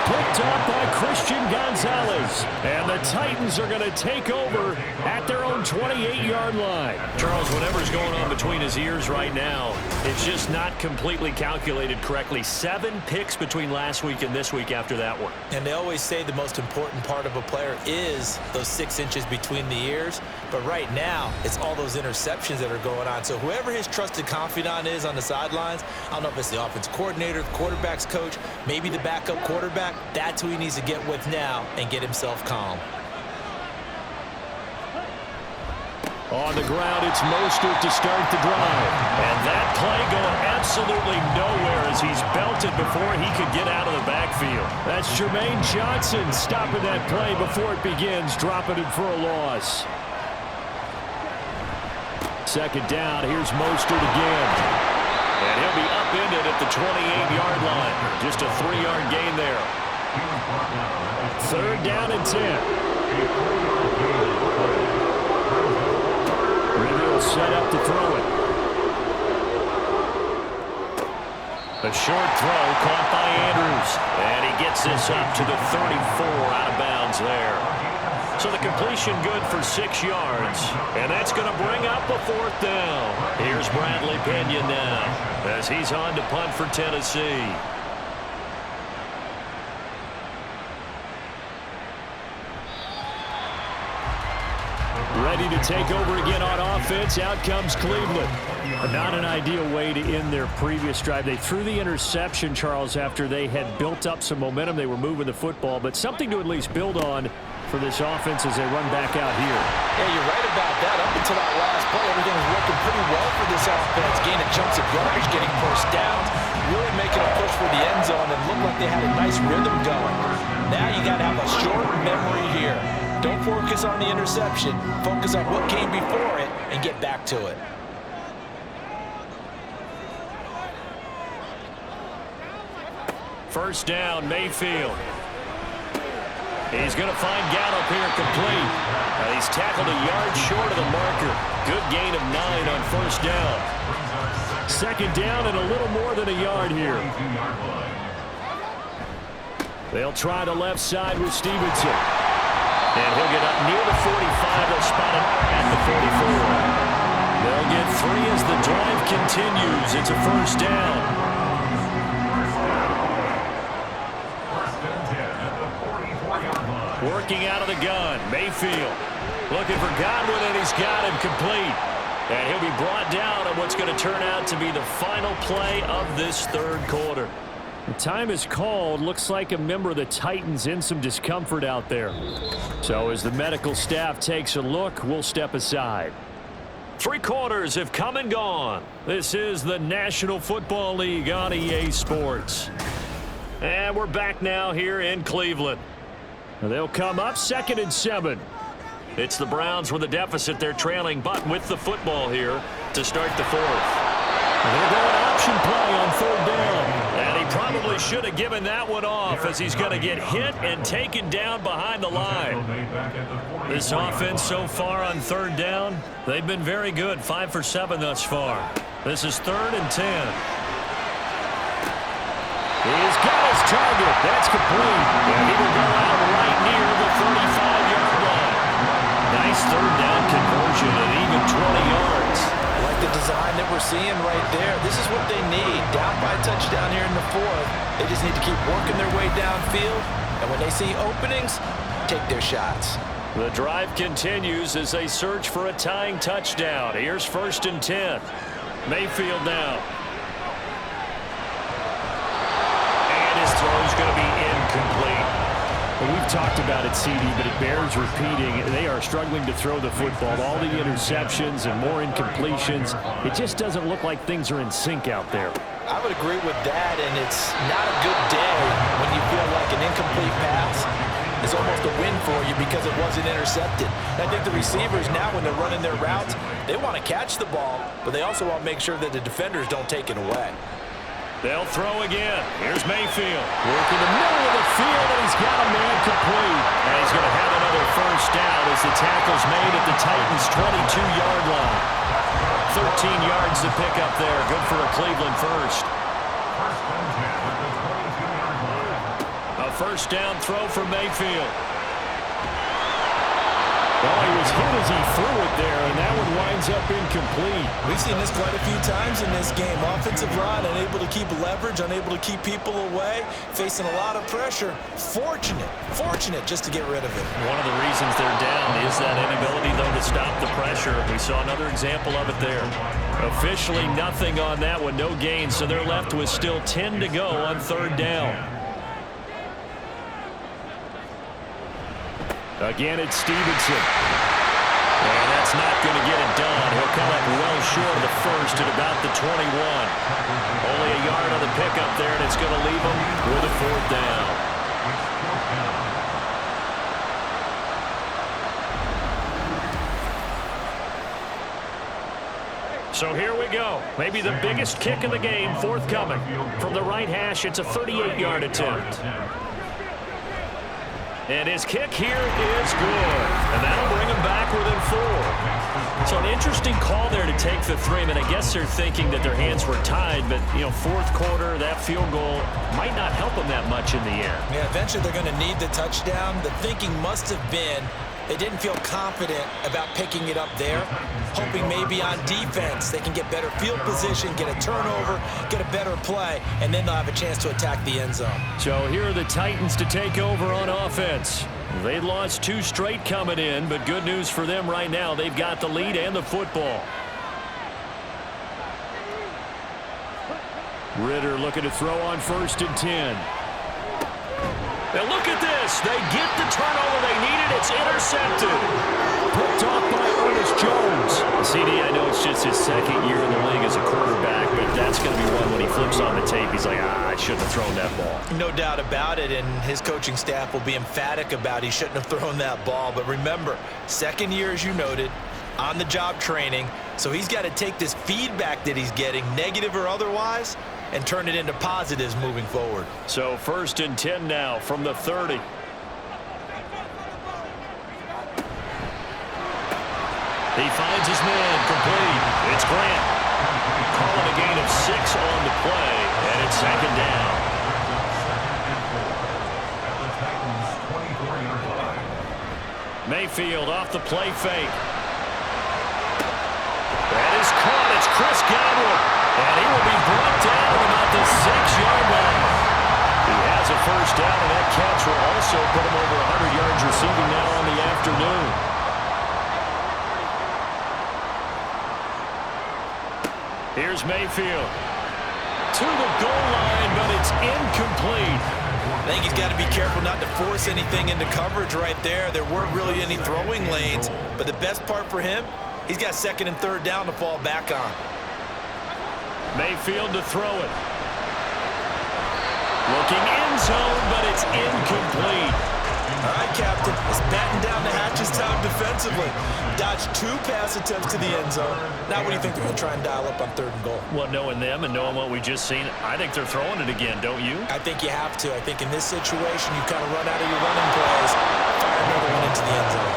Picked up by Christian Christian Gonzalez. And the Titans are going to take over at their own 28-yard line. Charles, whatever's going on between his ears right now, it's just not completely calculated correctly. 7 picks between last week and this week after that one. And they always say the most important part of a player is those 6 inches between the ears. But right now, it's all those interceptions that are going on. So whoever his trusted confidant is on the sidelines, I don't know if it's the offense coordinator, the quarterback's coach, maybe the backup quarterback, that's who he needs to get with now and get himself calm. On the ground, it's Mostert to start the drive. And that play going absolutely nowhere as he's belted before he could get out of the backfield. That's Jermaine Johnson stopping that play before it begins, dropping it for a loss. Second down, here's Mostert again. And he'll be upended at the 28-yard line. Just a 3-yard gain there. Third down and 10. Set up to throw it. A short throw caught by Andrews. And he gets this up to the 34, out of bounds there. So the completion good for 6 yards. And that's going to bring up a 4th down. Here's Bradley Pinion now as he's on to punt for Tennessee. Ready to take over again on offense. Out comes Cleveland. Not an ideal way to end their previous drive. They threw the interception, Charles, after they had built up some momentum. They were moving the football, but something to at least build on for this offense as they run back out here. Yeah, you're right about that. Up until that last play, everything was working pretty well for this offense. Gaining chunks of yardage, getting first downs, really making a push for the end zone, and looked like they had a nice rhythm going. Now you got to have a short memory here. Don't focus on the interception. Focus on what came before it and get back to it. First down, Mayfield. He's going to find Gallup here complete. He's tackled a yard short of the marker. Good gain of 9 on first down. Second down and a little more than a yard here. They'll try the left side with Stevenson. And he'll get up near the 45. They'll spot him at the 44. They'll get 3 as the drive continues. It's a first down. Working out of the gun, Mayfield. Looking for Godwin, and he's got him complete. And he'll be brought down on what's going to turn out to be the final play of this third quarter. The time is called. Looks like a member of the Titans in some discomfort out there. So as the medical staff takes a look, we'll step aside. 3 quarters have come and gone. This is the National Football League on EA Sports. And we're back now here in Cleveland. They'll come up 2nd and 7. It's the Browns with a deficit. They're trailing, but with the football here to start the 4th. They're going option play on 3rd down. And he probably should have given that one off as he's going to get hit and taken down behind the line. This offense so far on 3rd down, they've been very good. 5 for 7 thus far. This is 3rd and 10. He's got his target. That's complete. And he will go out right near the 35-yard line. Nice 3rd down conversion at even 20 yards. I like the design that we're seeing right there. This is what they need. Down by a touchdown here in the 4th. They just need to keep working their way downfield. And when they see openings, take their shots. The drive continues as they search for a tying touchdown. Here's 1st and 10. Mayfield now. And his throw's going to be incomplete. Well, we've talked about it, CD, but it bears repeating. They are struggling to throw the football. All the interceptions and more incompletions. It just doesn't look like things are in sync out there. I would agree with that, and it's not a good day when you feel like an incomplete pass is almost a win for you because it wasn't intercepted. And I think the receivers now, when they're running their routes, they want to catch the ball, but they also want to make sure that the defenders don't take it away. They'll throw again. Here's Mayfield. Working the middle of the field, and he's got a man complete. And he's going to have another first down as the tackle's made at the Titans' 22-yard line. 13 yards to pick up there. Good for a Cleveland first. A first down throw for Mayfield. Well, he was hit as he threw it there, and that one winds up incomplete. We've seen this quite a few times in this game. Offensive line unable to keep leverage, unable to keep people away, facing a lot of pressure. Fortunate just to get rid of it. One of the reasons they're down is that inability, though, to stop the pressure. We saw another example of it there. Officially nothing on that one, no gain, so they're left with still 10 to go on third down. Again, it's Stevenson. And that's not going to get it done. He'll come up well short of the first at about the 21. Only a yard on the pickup there, and it's going to leave him with a fourth down. So here we go. Maybe the biggest kick of the game forthcoming. From the right hash, it's a 38-yard attempt. And his kick here is good. And that'll bring him back within 4. So an interesting call there to take the 3. I mean, I guess they're thinking that their hands were tied, but, you know, fourth quarter, that field goal might not help them that much in the air. Yeah, eventually they're going to need the touchdown. The thinking must have been they didn't feel confident about picking it up there, hoping maybe on defense they can get better field position, get a turnover, get a better play, and then they'll have a chance to attack the end zone. So here are the Titans to take over on offense. They lost 2 straight coming in, but good news for them right now. They've got the lead and the football. Ritter looking to throw on 1st and 10. Now look at this. They get the turnover they needed. It's intercepted. Picked off by Ernest Jones. CD, I know it's just his 2nd year in the league as a quarterback, but that's going to be one when he flips on the tape. He's like, I shouldn't have thrown that ball. No doubt about it, and his coaching staff will be emphatic about he shouldn't have thrown that ball. But remember, 2nd year, as you noted, on-the-job training, so he's got to take this feedback that he's getting, negative or otherwise, and turn it into positives moving forward. So 1st and 10 now from the 30. He finds his man complete. It's Grant. Calling a gain of 6 on the play, and it's 2nd down. Mayfield off the play fake. That is caught. It's Chris Godwin. And he will be brought down at about the 6-yard line. He has a first down, and that catch will also put him over 100 yards receiving now on the afternoon. Here's Mayfield. To the goal line, but it's incomplete. I think he's got to be careful not to force anything into coverage right there. There weren't really any throwing lanes, but the best part for him, he's got 2nd and 3rd down to fall back on. Mayfield to throw it. Looking end zone, but it's incomplete. All right, Captain. It's batten down the hatches time defensively. Dodged 2 pass attempts to the end zone. Now what do you think they're going to try and dial up on 3rd and goal? Well, knowing them and knowing what we just seen, I think they're throwing it again, don't you? I think you have to. I think in this situation, you kind of run out of your running plays, fire another one into the end zone.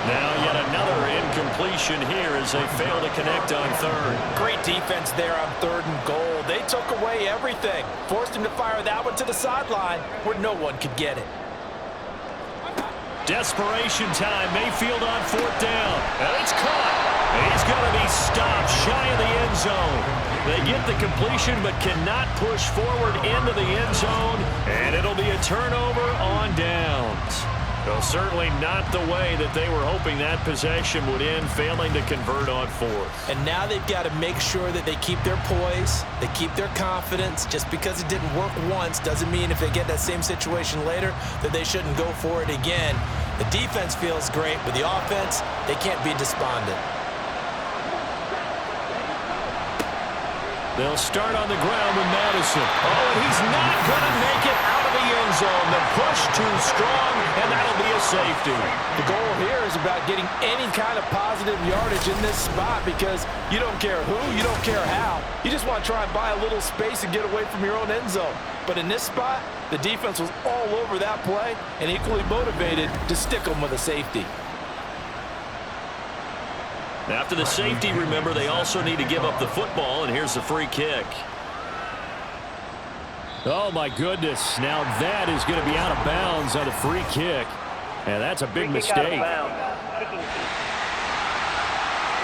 Now yet another incompletion here as they fail to connect on 3rd. Great defense there on 3rd and goal. They took away everything. Forced him to fire that one to the sideline where no one could get it. Desperation time. Mayfield on 4th down. And it's caught. He's going to be stopped shy of the end zone. They get the completion but cannot push forward into the end zone. And it'll be a turnover on downs. Well, certainly not the way that they were hoping that possession would end, failing to convert on 4th. And now they've got to make sure that they keep their poise, they keep their confidence. Just because it didn't work once doesn't mean if they get that same situation later that they shouldn't go for it again. The defense feels great, but the offense, they can't be despondent. They'll start on the ground with Madison. Oh, and he's not going to make it out of the end zone. The push too strong, and that'll be a safety. The goal here is about getting any kind of positive yardage in this spot because you don't care who, you don't care how. You just want to try and buy a little space and get away from your own end zone. But in this spot, the defense was all over that play and equally motivated to stick them with a safety. After the safety, remember, they also need to give up the football, and here's the free kick. Oh, my goodness. Now that is going to be out of bounds on the free kick. And that's a big mistake.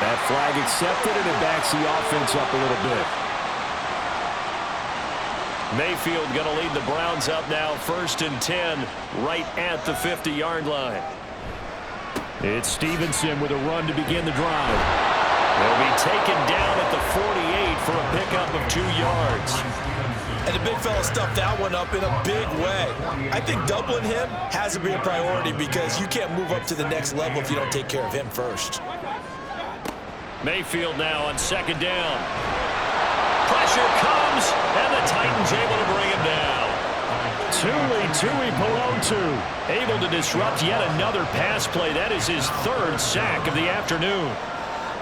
That flag accepted, and it backs the offense up a little bit. Mayfield going to lead the Browns up now, 1st and 10, right at the 50-yard line. It's Stevenson with a run to begin the drive. They'll be taken down at the 48 for a pickup of 2 yards. And the big fella stuffed that one up in a big way. I think doubling him has to be a priority because you can't move up to the next level if you don't take care of him first. Mayfield now on 2nd down. Pressure comes, and the Titans able to bring him down. Tui Pelotu able to disrupt yet another pass play. That is his 3rd sack of the afternoon.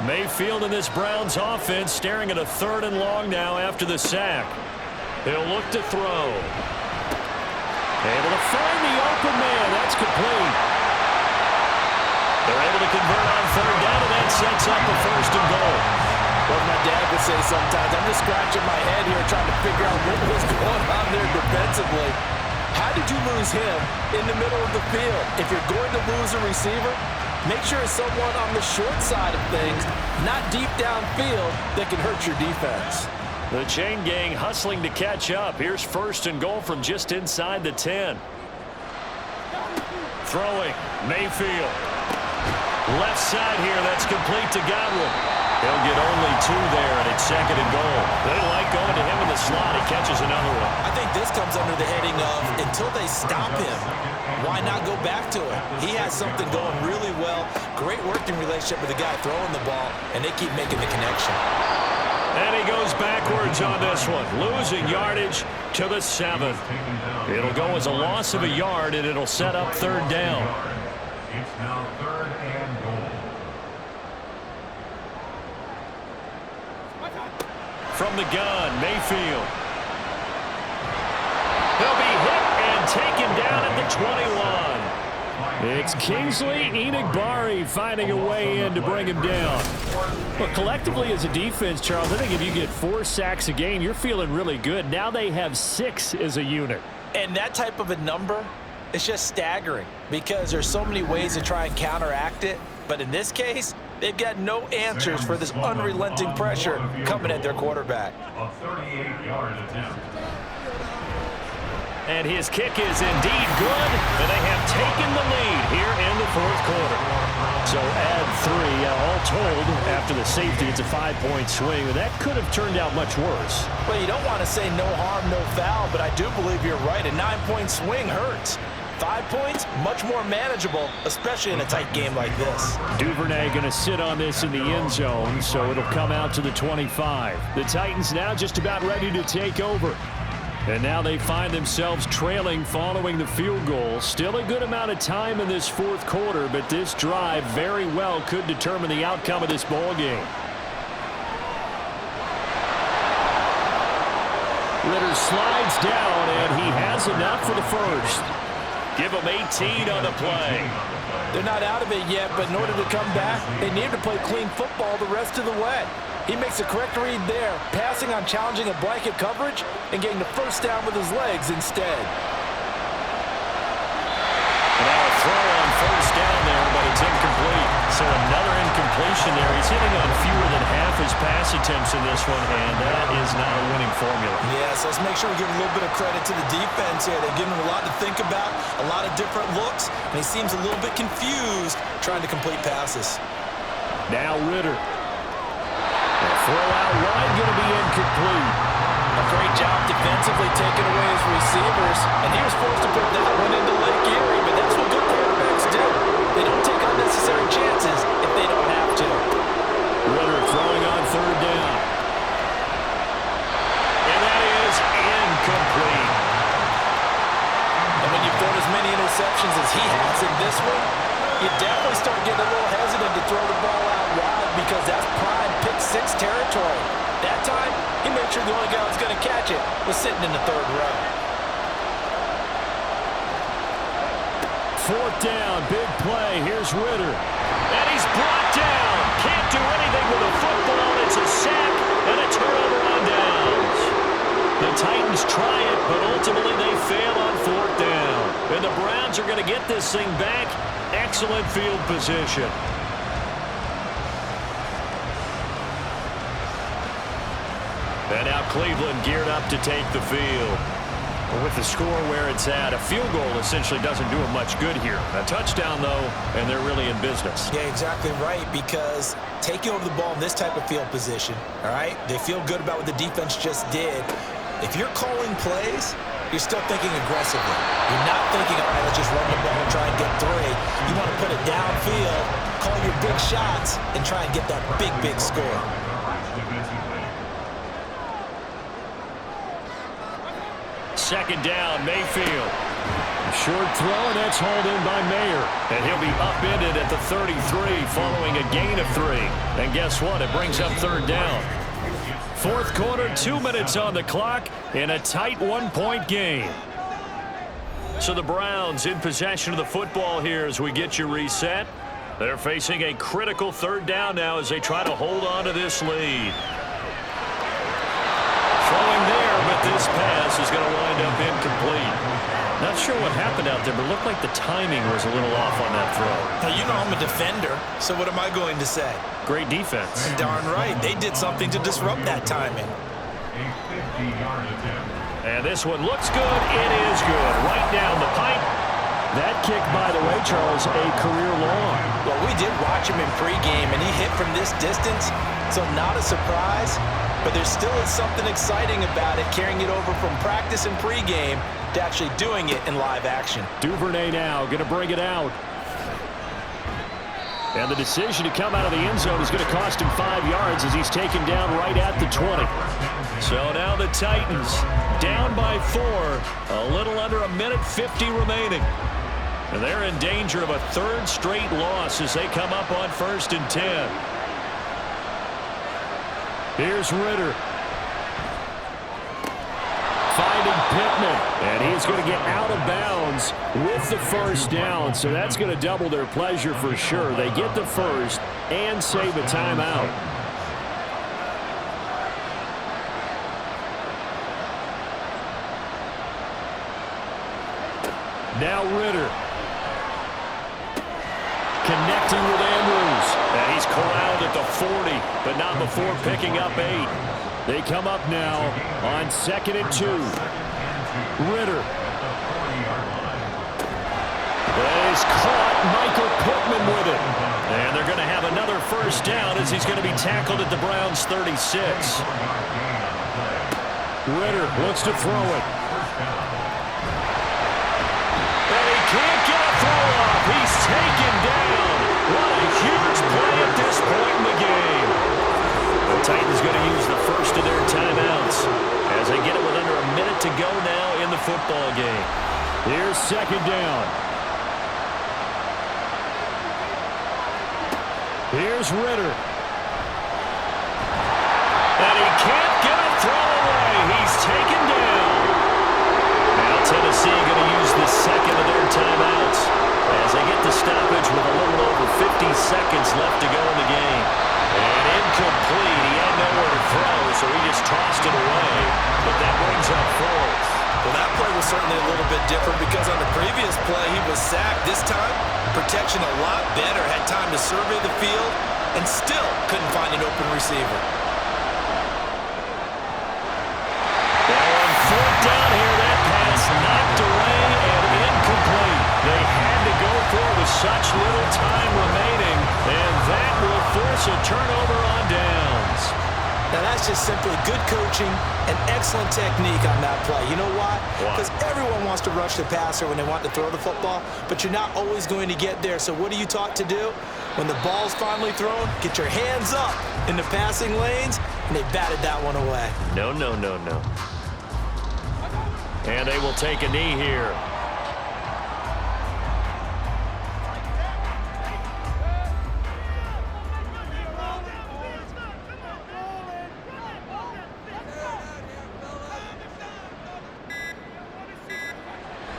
Mayfield and this Browns offense staring at a 3rd and long now after the sack. He'll look to throw. Able to find the open man. That's complete. They're able to convert on 3rd down, and that sets up the 1st and goal. Well, my dad would say sometimes, I'm just scratching my head here trying to figure out what was going on there defensively. How did you lose him in the middle of the field? If you're going to lose a receiver, make sure it's someone on the short side of things, not deep downfield, that can hurt your defense. The chain gang hustling to catch up. Here's 1st and goal from just inside the 10. Throwing, Mayfield. Left side here, that's complete to Godwin. He'll get only 2 there, and it's 2nd and goal. They like going to him in the slot. He catches another one. I think this comes under the heading of until they stop him, why not go back to it? He has something going really well. Great working relationship with the guy throwing the ball, and they keep making the connection. And he goes backwards on this one, losing yardage to the 7. It'll go as a loss of a yard, and it'll set up 3rd down. It's now 3rd and goal. From the gun, Mayfield. He'll be hit and taken down at the 21. It's Kingsley Enagbari finding a way in to bring him down. But collectively as a defense, Charles, I think if you get 4 sacks a game, you're feeling really good. Now they have 6 as a unit. And that type of a number, it's just staggering because there's so many ways to try and counteract it. But in this case, they've got no answers for this unrelenting pressure coming at their quarterback. A 38-yard attempt. And his kick is indeed good, and they have taken the lead here in the 4th quarter. So add 3, all told, after the safety, it's a 5-point swing. That could have turned out much worse. Well, you don't want to say no harm, no foul, but I do believe you're right. A 9-point swing hurts. 5 points, much more manageable, especially in a tight game like this. Duvernay going to sit on this in the end zone, so it'll come out to the 25. The Titans now just about ready to take over. And now they find themselves trailing following the field goal. Still a good amount of time in this 4th quarter, but this drive very well could determine the outcome of this ball game. Ritter slides down, and he has enough for the 1st. Give them 18 on the play. They're not out of it yet, but in order to come back, they need to play clean football the rest of the way. He makes a correct read there, passing on challenging a blanket coverage and getting the 1st down with his legs instead. Now a throw on 1st down there, but it's incomplete. So another incompletion there. He's hitting on fewer than half his pass attempts in this one, and that is not a winning formula. Yeah, so let's make sure we give a little bit of credit to the defense here. They're giving him a lot to think about, a lot of different looks, and he seems a little bit confused trying to complete passes. Now Ritter. The throw out wide going to be incomplete. A great job defensively taking away his receivers, and he was forced to put that one into Lake Erie, but that's what good quarterbacks do. They don't take unnecessary chances if they don't have to. Ritter throwing on 3rd down. And that is incomplete. And when you've thrown as many interceptions as he has in this one, you definitely start getting a little hesitant to throw the ball out wide because that's prime pick-6 territory. That time, he made sure the only guy who was going to catch it was sitting in the 3rd row. 4th down, big play. Here's Ritter. And he's brought down. Can't do anything with a football. It's a sack and a turnover on downs. The Titans try it, but ultimately they fail on 4th down. And the Browns are going to get this thing back. Excellent field position. And now Cleveland geared up to take the field. With the score where it's at, a field goal essentially doesn't do them much good here. A touchdown, though, and they're really in business. Yeah, exactly right, because taking over the ball in this type of field position, all right, they feel good about what the defense just did. If you're calling plays, you're still thinking aggressively. You're not thinking, all right, let's just run the ball and try and get 3. You want to put it downfield, call your big shots, and try and get that big, big score. Second down, Mayfield. Short throw, and that's hauled in by Mayer. And he'll be upended at the 33 following a gain of 3. And guess what? It brings up 3rd down. 4th quarter, 2 minutes on the clock in a tight 1-point game. So the Browns in possession of the football here as we get you reset. They're facing a critical 3rd down now as they try to hold on to this lead. Throwing there, but this pass is going to wind up incomplete. Not sure what happened out there, but it looked like the timing was a little off on that throw. Now, you know I'm a defender, so what am I going to say? Great defense. Darn right. They did something to disrupt that timing. A 50-yard attempt. And this one looks good. It is good. Right down the pipe. That kick, by the way, Charles, a career long. Well, we did watch him in pregame, and he hit from this distance, so not a surprise. But there still is something exciting about it, carrying it over from practice and pregame to actually doing it in live action. Duvernay now going to bring it out. And the decision to come out of the end zone is going to cost him 5 yards as he's taken down right at the 20. So now the Titans down by 4, a little under a minute 50 remaining. And they're in danger of a 3rd straight loss as they come up on 1st and 10. Here's Ritter. Finding Pittman. And he's going to get out of bounds with the 1st down. So that's going to double their pleasure for sure. They get the 1st and save a timeout. Now Ritter. Connecting with Andrews. And he's corralled at the 40, but not before picking up 8. They come up now on 2nd and 2. Ritter. He's caught Michael Pittman with it. And they're going to have another 1st down as he's going to be tackled at the Browns' 36. Ritter looks to throw it. And he can't get a throw off. He's taken down. What a huge play at this point in the game. The Titans going to use the 1st of their timeouts as they get it with under a minute to go now in the football game. Here's 2nd down. Here's Ritter. And he can't get a throw away. He's taken down. Now Tennessee going to use the 2nd of their timeouts as they get the stoppage with a little over 50 seconds left to go in the game. And incomplete. He had nowhere to throw, so he just tossed it away. But that brings up 4th. Well, that play was certainly a little bit different because on the previous play, he was sacked. This time, protection a lot better. Had time to survey the field and still couldn't find an open receiver. Now on 4th down here, that pass knocked away and incomplete. They had to go for it with such little time remaining, and that will force a turnover on downs. Now, that's just simply good coaching and excellent technique on that play. You know why? Because everyone wants to rush the passer when they want to throw the football, but you're not always going to get there. So what are you taught to do? When the ball's finally thrown, get your hands up in the passing lanes, and they batted that one away. No, no, no, no. And they will take a knee here.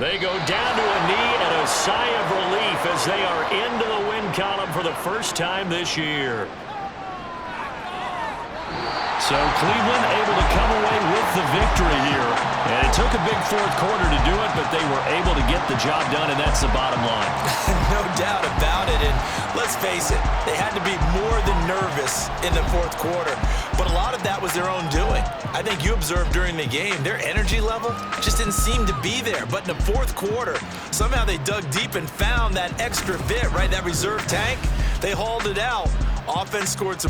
They go down to a knee and a sigh of relief as they are into the win column for the first time this year. So Cleveland able to come away with the victory. victory here. And it took a big fourth quarter to do it, but they were able to get the job done, and that's the bottom line. No doubt about it. And let's face it, they had to be more than nervous in the fourth quarter. But a lot of that was their own doing. I think you observed during the game, their energy level just didn't seem to be there. But in the fourth quarter, somehow they dug deep and found that extra bit, right? That reserve tank. They hauled it out. Offense scored some